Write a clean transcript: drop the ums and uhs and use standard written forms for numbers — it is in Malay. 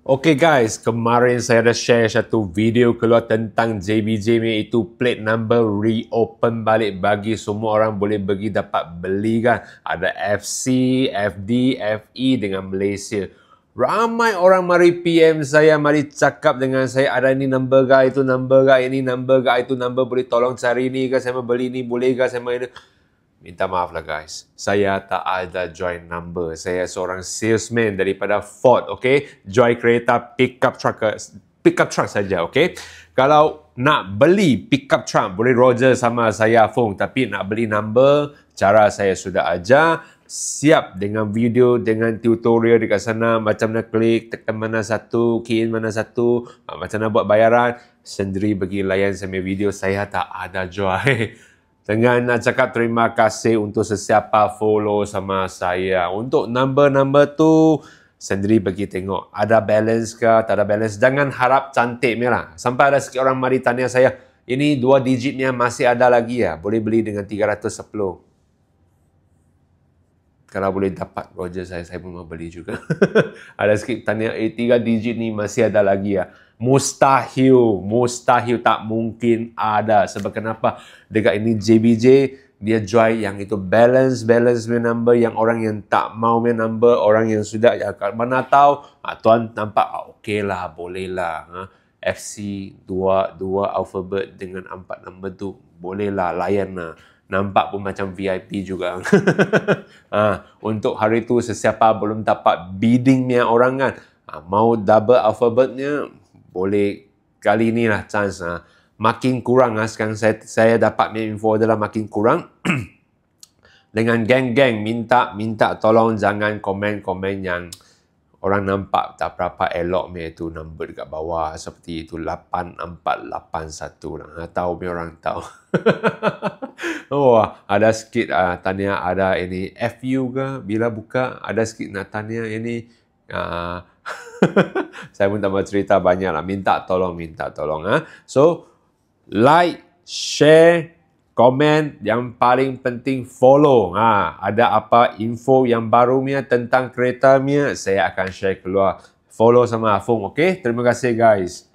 Okay guys, kemarin saya ada share satu video keluar tentang JBJ iaitu plate number reopen balik bagi semua orang boleh pergi dapat beli kan. Ada FC, FD, FE dengan Malaysia. Ramai orang mari PM saya, mari cakap dengan saya, ada ni number ke, itu number ke, ini number ke, itu number, boleh tolong cari ni ke, saya mau beli ni, boleh ke, saya mau ini. Minta maaf lah guys, saya tak ada join number. Saya seorang salesman daripada Ford, okay? Join kereta pickup truck saja, okay? Kalau nak beli pickup truck, boleh Roger sama saya Fung. Tapi nak beli number, cara saya sudah ajar. Siap dengan video, dengan tutorial dekat sana. Macam mana klik, tekan mana satu, key in mana satu, macam mana buat bayaran. Sendiri pergi layan sama video, saya tak ada join. Dengan nak cakap terima kasih untuk sesiapa follow sama saya. Untuk number-number tu, sendiri pergi tengok. Ada balance ke, tak ada balance. Jangan harap cantik ni lah. Sampai ada sikit orang mari tanya saya, ini 2 digitnya masih ada lagi ya? Boleh beli dengan 310. Kalau boleh dapat Roger saya pun mau beli juga. Ada sikit tanya, 3 digit ni masih ada lagi ya? Mustahil, tak mungkin ada. Sebab kenapa? Dekat ini JBJ, dia jual yang itu balance number, yang orang yang tak mau punya number, orang yang sudah, ya, mana tahu, tuan nampak, okey lah, boleh lah. FC 2 alphabet dengan 4 number tu, boleh lah, layan lah. Nampak pun macam VIP juga. Untuk hari tu, sesiapa belum dapat biddingnya orang kan, mau double alphabetnya, boleh kali ni lah chance. Makin kurang sekarang saya dapat info adalah makin kurang. Dengan geng-geng minta tolong jangan komen-komen yang orang nampak tak berapa elok itu number dekat bawah seperti itu 8481 lah. Tahu punya orang tahu. Oh, ada sikit tanya ada ini FU ke bila buka, ada sikit nak tanya ini saya pun tak mau cerita banyak lah. Minta tolong. So, like, share, komen, yang paling penting follow. Ada apa info yang baru tentang kereta saya akan share keluar. Follow sama Afung, okay? Terima kasih guys.